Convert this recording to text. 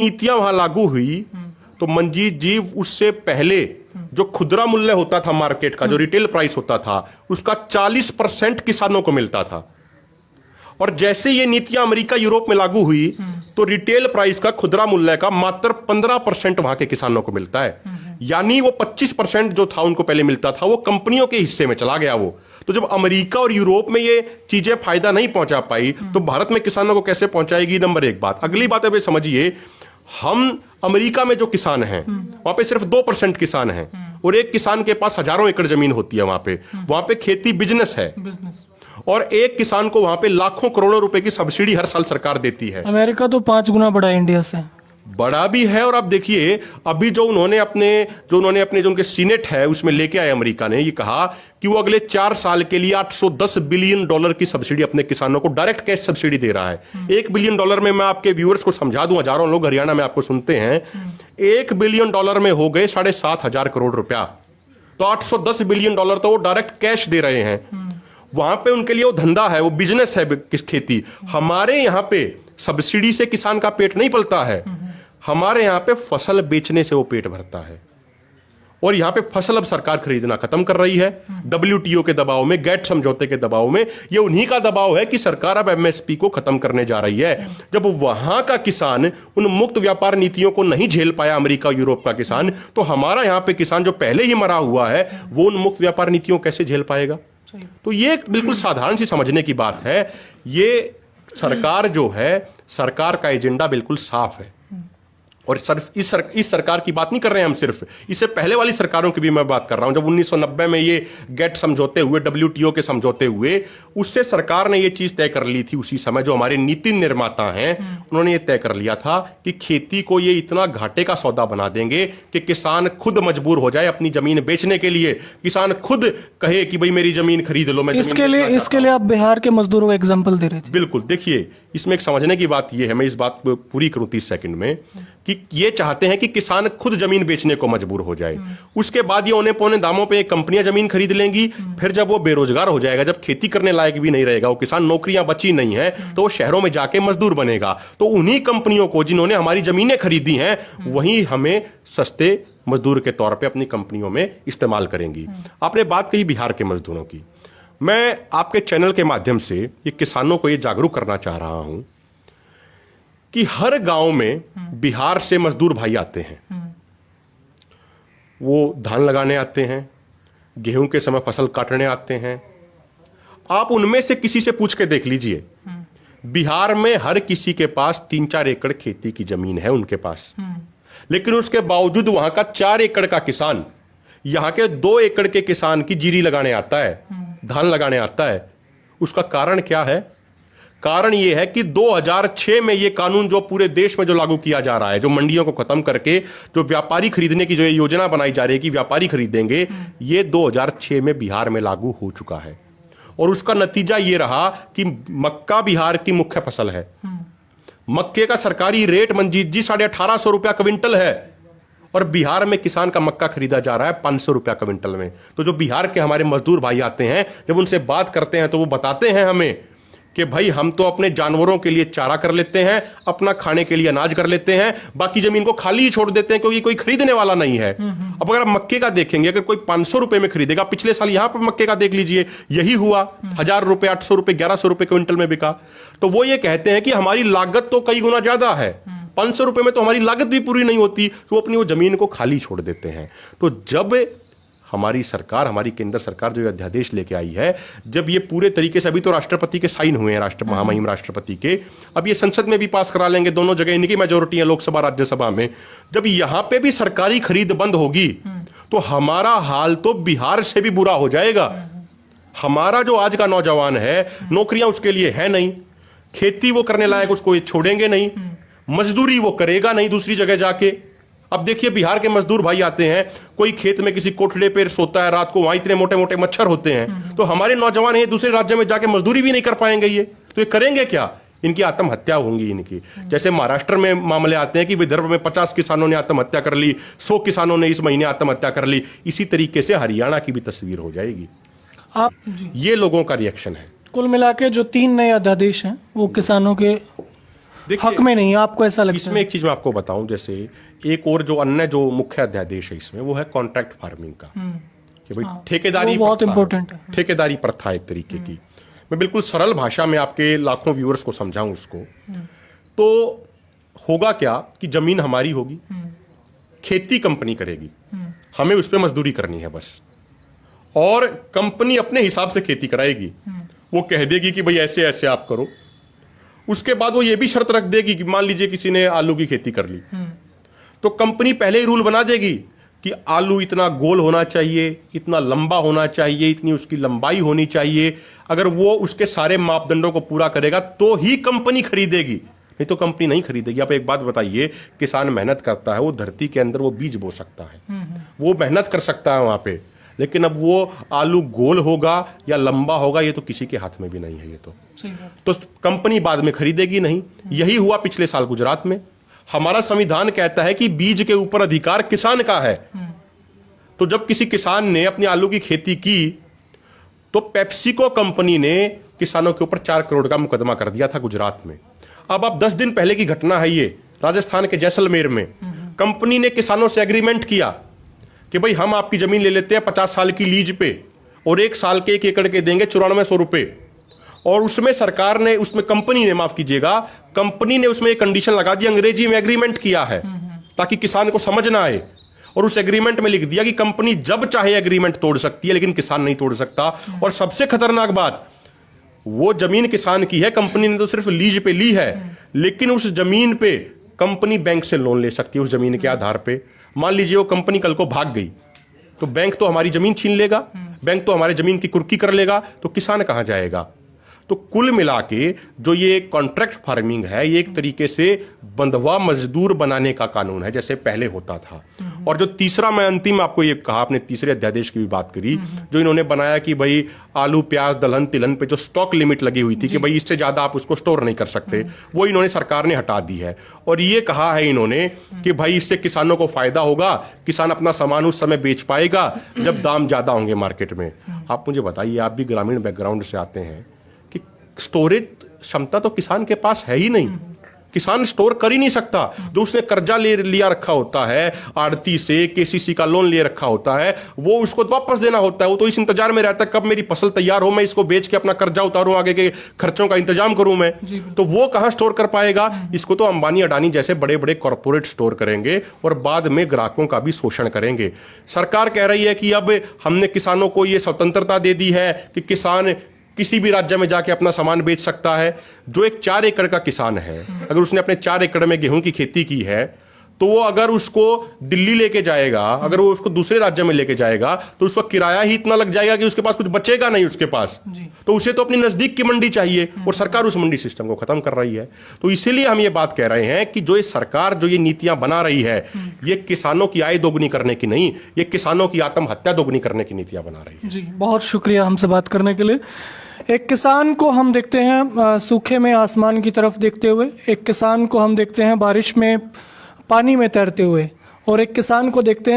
नीतियां वहां लागू हुई तो मंजीत जी उससे पहले जो खुदरा मूल्य होता था मार्केट का, जो रिटेल प्राइस होता था, उसका 40% किसानों को मिलता था। और जैसे ये नीतियां अमेरिका यूरोप में लागू हुई तो रिटेल प्राइस का, खुदरा मूल्य का मात्र 15% वहां के किसानों को मिलता है। यानी वो 25% जो था उनको पहले मिलता था वो कंपनियों के हिस्से में चला गया वो। तो जब अमेरिका और यूरोप में ये चीजें फायदा नहीं पहुंचा पाई तो भारत में किसानों को कैसे पहुंचाएगी? नंबर एक बात। अगली बात है, समझिए, हम अमेरिका में जो किसान हैं वहां पे सिर्फ 2% किसान हैं और एक किसान के पास हजारों एकड़ जमीन होती है। वहां पे खेती बिजनेस है और एक किसान को वहां पे लाखों करोड़ों रुपए की सब्सिडी हर साल सरकार देती है। अमेरिका तो 5 गुना बड़ा है इंडिया से। बड़ा भी है। और आप देखिए अभी जो उन्होंने अपने जो उनके सीनेट है उसमें लेके आए, अमेरिका ने ये कहा कि वो अगले 4 साल के लिए $810 बिलियन की सब्सिडी अपने किसानों को डायरेक्ट कैश सब्सिडी दे रहा है। $1 बिलियन में मैं आपके व्यूअर्स को समझा दूं, हजारों लोग हरियाणा में आपको सुनते हैं, $1 बिलियन में हो गए 7,500 करोड़ रुपया। तो $810 बिलियन तो वो डायरेक्ट कैश दे रहे हैं। वहां पे उनके लिए वो धंधा है, वो बिजनेस है खेती। हमारे यहां पे सब्सिडी से किसान का पेट नहीं पलता है, हमारे यहां पे फसल बेचने से वो पेट भरता है। और यहां पे फसल अब सरकार खरीदना खत्म कर रही है WTO के दबाव में, गैट समझौते के दबाव में। ये उन्हीं का दबाव है कि सरकार अब MSP को खत्म करने जा रही है। जब वहां का किसान उन मुक्त व्यापार नीतियों को नहीं झेल पाया, अमेरिका यूरोप का किसान, तो हमारा यहां पे किसान जो पहले ही मरा हुआ है वो उन मुक्त व्यापार नीतियों कैसे झेल पाएगा? तो ये बिल्कुल साधारण सी समझने की बात है। ये सरकार जो है, सरकार का एजेंडा बिल्कुल साफ है। और सिर्फ इस सरकार की बात नहीं कर रहे हैं हम, सिर्फ इससे पहले वाली सरकारों की भी मैं बात कर रहा हूं। जब 1990 में ये गेट समझौते हुए, WTO के समझौते हुए, उससे सरकार ने ये चीज तय कर ली थी उसी समय। जो हमारे नीति निर्माता हैं उन्होंने ये तय कर लिया था कि खेती को ये इतना घाटे का सौदा बना देंगे कि किसान खुद मजबूर हो जाए अपनी जमीन बेचने के लिए। किसान खुद कहे कि भाई मेरी जमीन खरीद लो। मैं इसके लिए आप बिहार के मजदूरों को एग्जाम्पल दे रहे थे। बिल्कुल। देखिए इसमें एक समझने की बात यह है, मैं इस बात को पूरी करूं 30 सेकंड में, कि ये चाहते हैं कि किसान खुद जमीन बेचने को मजबूर हो जाए। उसके बाद ये औने पौने दामों पे कंपनियां जमीन खरीद लेंगी। फिर जब वो बेरोजगार हो जाएगा, जब खेती करने लायक भी नहीं रहेगा वो किसान, नौकरियां बची नहीं है, तो वो शहरों में जाके मजदूर बनेगा। तो उन्हीं कंपनियों को जिन्होंने हमारी जमीनें खरीदी हैं वही हमें सस्ते मजदूर के तौर पर अपनी कंपनियों में इस्तेमाल करेंगी। आपने बात कही बिहार के मजदूरों की। मैं आपके चैनल के माध्यम से ये किसानों को ये जागरूक करना चाह रहा हूं कि हर गांव में बिहार से मजदूर भाई आते हैं। वो धान लगाने आते हैं, गेहूं के समय फसल काटने आते हैं। आप उनमें से किसी से पूछ के देख लीजिए, बिहार में हर किसी के पास 3-4 एकड़ खेती की जमीन है उनके पास। लेकिन उसके बावजूद वहां का 4 एकड़ का किसान यहां के 2 एकड़ के किसान की जीरी लगाने आता है, धान लगाने आता है। उसका कारण क्या है? कारण यह है कि 2006 में यह कानून जो पूरे देश में जो लागू किया जा रहा है, जो मंडियों को खत्म करके जो व्यापारी खरीदने की जो योजना बनाई जा रही है कि व्यापारी खरीदेंगे, ये 2006 में बिहार में लागू हो चुका है। और उसका नतीजा यह रहा कि मक्का बिहार की मुख्य फसल है। मक्के का सरकारी रेट मंजीत जी 1850 रुपया क्विंटल है और बिहार में किसान का मक्का खरीदा जा रहा है 500 रुपया क्विंटल में। तो जो बिहार के हमारे मजदूर भाई आते हैं, जब उनसे बात करते हैं तो वो बताते हैं हमें कि भाई हम तो अपने जानवरों के लिए चारा कर लेते हैं, अपना खाने के लिए अनाज कर लेते हैं, बाकी जमीन को खाली ही छोड़ देते हैं क्योंकि कोई खरीदने वाला नहीं है। अब अगर आप मक्के का देखेंगे, अगर कोई 500 रुपए में खरीदेगा, पिछले साल यहां पर मक्के का देख लीजिए, यही हुआ, 1000 रुपए, 800 रुपए, 1100 रुपए क्विंटल में बिका। तो वो ये कहते हैं कि हमारी लागत तो कई गुना ज्यादा है, 500 रुपए में तो हमारी लागत भी पूरी नहीं होती, तो वो अपनी वो जमीन को खाली छोड़ देते हैं। तो जब हमारी सरकार, हमारी केंद्र सरकार जो अध्यादेश लेके आई है, जब ये पूरे तरीके से, अभी तो राष्ट्रपति के साइन हुए हैं, महामहिम राष्ट्रपति के, अब ये संसद में भी पास करा लेंगे, दोनों जगह इनकी मेजोरिटी है, लोकसभा राज्यसभा में। जब यहां पे भी सरकारी खरीद बंद होगी तो हमारा हाल तो बिहार से भी बुरा हो जाएगा। हमारा जो आज का नौजवान है, नौकरियां उसके लिए है नहीं, खेती वो करने लायक उसको ये छोड़ेंगे नहीं, मजदूरी वो करेगा नहीं दूसरी जगह जाके। अब देखिए बिहार के मजदूर भाई आते हैं, कोई खेत में किसी कोठड़े पे सोता है रात को, वहां इतने मोटे मोटे मच्छर होते हैं, तो हमारे नौजवान ये दूसरे राज्य में जाके मजदूरी भी नहीं कर पाएंगे। ये तो ये करेंगे क्या? इनकी आत्महत्या होंगी इनकी। जैसे महाराष्ट्र में मामले आते हैं कि विदर्भ में 50 किसानों ने आत्महत्या कर ली, 100 किसानों ने इस महीने आत्महत्या कर ली। इसी तरीके से हरियाणा की भी तस्वीर हो जाएगी। ये लोगों का रिएक्शन है। कुल मिला के जो 3 नए अध्यादेश हैं वो किसानों के देखिए, हक में नहीं है, आपको ऐसा लगता इसमें है? एक चीज मैं आपको बताऊं, जैसे एक और जो अन्य जो मुख्य अध्यादेश है इसमें, वो है कॉन्ट्रैक्ट फार्मिंग का, कि भाई ठेकेदारी वो बहुत प्रथा है, important है। ठेकेदारी प्रथा एक तरीके की। मैं बिल्कुल सरल भाषा में आपके लाखों व्यूअर्स को समझाऊं इसको, तो होगा क्या कि जमीन हमारी होगी, खेती कंपनी करेगी, हमें उस पर मजदूरी करनी है बस, और कंपनी अपने हिसाब से खेती कराएगी। वो कह देगी कि भाई ऐसे ऐसे आप करो। उसके बाद वो ये भी शर्त रख देगी कि मान लीजिए किसी ने आलू की खेती कर ली, तो कंपनी पहले ही रूल बना देगी कि आलू इतना गोल होना चाहिए, इतना लंबा होना चाहिए, इतनी उसकी लंबाई होनी चाहिए। अगर वो उसके सारे मापदंडों को पूरा करेगा तो ही कंपनी खरीदेगी, नहीं तो कंपनी नहीं खरीदेगी। आप एक बात बताइए, किसान मेहनत करता है, वो धरती के अंदर वो बीज बो सकता है, वो मेहनत कर सकता है वहां पे, लेकिन अब वो आलू गोल होगा या लंबा होगा ये तो किसी के हाथ में भी नहीं है। ये तो कंपनी बाद में खरीदेगी नहीं। यही हुआ पिछले साल गुजरात में। हमारा संविधान कहता है कि बीज के ऊपर अधिकार किसान का है। तो जब किसी किसान ने अपनी आलू की खेती की तो पेप्सिको कंपनी ने किसानों के ऊपर 4 करोड़ का मुकदमा कर दिया था गुजरात में। अब आप 10 दिन पहले की घटना है ये, राजस्थान के जैसलमेर में कंपनी ने किसानों से एग्रीमेंट किया कि भाई हम आपकी जमीन ले लेते हैं 50 साल की लीज पे, और 1 साल के 1 एकड़ के देंगे 9400 रुपए। और उसमें सरकार ने, उसमें कंपनी ने, माफ कीजिएगा, कंपनी ने उसमें एक कंडीशन लगा दी, अंग्रेजी में एग्रीमेंट किया है ताकि किसान को समझ ना आए, और उस एग्रीमेंट में लिख दिया कि कंपनी जब चाहे एग्रीमेंट तोड़ सकती है लेकिन किसान नहीं तोड़ सकता। और सबसे खतरनाक बात, वो जमीन किसान की है, कंपनी ने तो सिर्फ लीज पे ली है, लेकिन उस जमीन पे कंपनी बैंक से लोन ले सकती है उस जमीन के आधार पे। मान लीजिए वो कंपनी कल को भाग गई तो बैंक तो हमारी जमीन छीन लेगा, बैंक तो हमारे जमीन की कुर्की कर लेगा, तो किसान कहां जाएगा। तो कुल मिला के जो ये कॉन्ट्रैक्ट फार्मिंग है, ये एक तरीके से बंधुआ मजदूर बनाने का कानून है जैसे पहले होता था। और जो तीसरा, मैं अंतिम आपको ये कहा, आपने तीसरे अध्यादेश की भी बात करी, जो इन्होंने बनाया कि भाई आलू प्याज दलहन तिलहन पे जो स्टॉक लिमिट लगी हुई थी कि भाई इससे ज्यादा आप उसको स्टोर नहीं कर सकते, वो इन्होंने, सरकार ने हटा दी है। और ये कहा है इन्होंने कि भाई इससे किसानों को फायदा होगा, किसान अपना सामान उस समय बेच पाएगा जब दाम ज्यादा होंगे मार्केट में। आप मुझे बताइए, आप भी ग्रामीण बैकग्राउंड से आते हैं, कि स्टोरेज क्षमता तो किसान के पास है ही नहीं, किसान स्टोर कर ही नहीं सकता। जो उसने कर्जा ले लिया रखा होता है आड़ती से, केसीसी का लोन ले रखा होता है, वो उसको वापस देना होता है। वो तो इस इंतजार में रहता है कब मेरी फसल तैयार हो, मैं इसको बेच के अपना कर्जा उतारूं, आगे के खर्चों का इंतजाम करूं मैं। तो वो कहां स्टोर कर पाएगा। इसको तो अंबानी अडानी जैसे बड़े बड़े कॉर्पोरेट स्टोर करेंगे और बाद में ग्राहकों का भी शोषण करेंगे। सरकार कह रही है कि अब हमने किसानों को ये स्वतंत्रता दे दी है कि किसान किसी भी राज्य में जाके अपना सामान बेच सकता है। जो एक 4 एकड़ का किसान है, अगर उसने अपने 4 एकड़ में गेहूं की खेती की है, तो वो अगर उसको दिल्ली लेके जाएगा, अगर वो उसको दूसरे राज्य में लेके जाएगा, तो उसका किराया ही इतना लग जाएगा कि उसके पास कुछ बचेगा नहीं उसके पास। तो उसे तो अपनी नजदीक की मंडी चाहिए, और सरकार उस मंडी सिस्टम को खत्म कर रही है। तो इसीलिए हम ये बात कह रहे हैं कि जो ये सरकार जो ये नीतियां बना रही है, ये किसानों की आय दोगुनी करने की नहीं, ये किसानों की आत्महत्या दोगुनी करने की नीतियां बना रही है। जी, बहुत शुक्रिया हमसे बात करने के लिए। एक किसान को हम देखते हैं सूखे में आसमान की तरफ देखते हुए, एक किसान को हम देखते हैं बारिश में पानी में तैरते हुए, और एक किसान को देखते हैं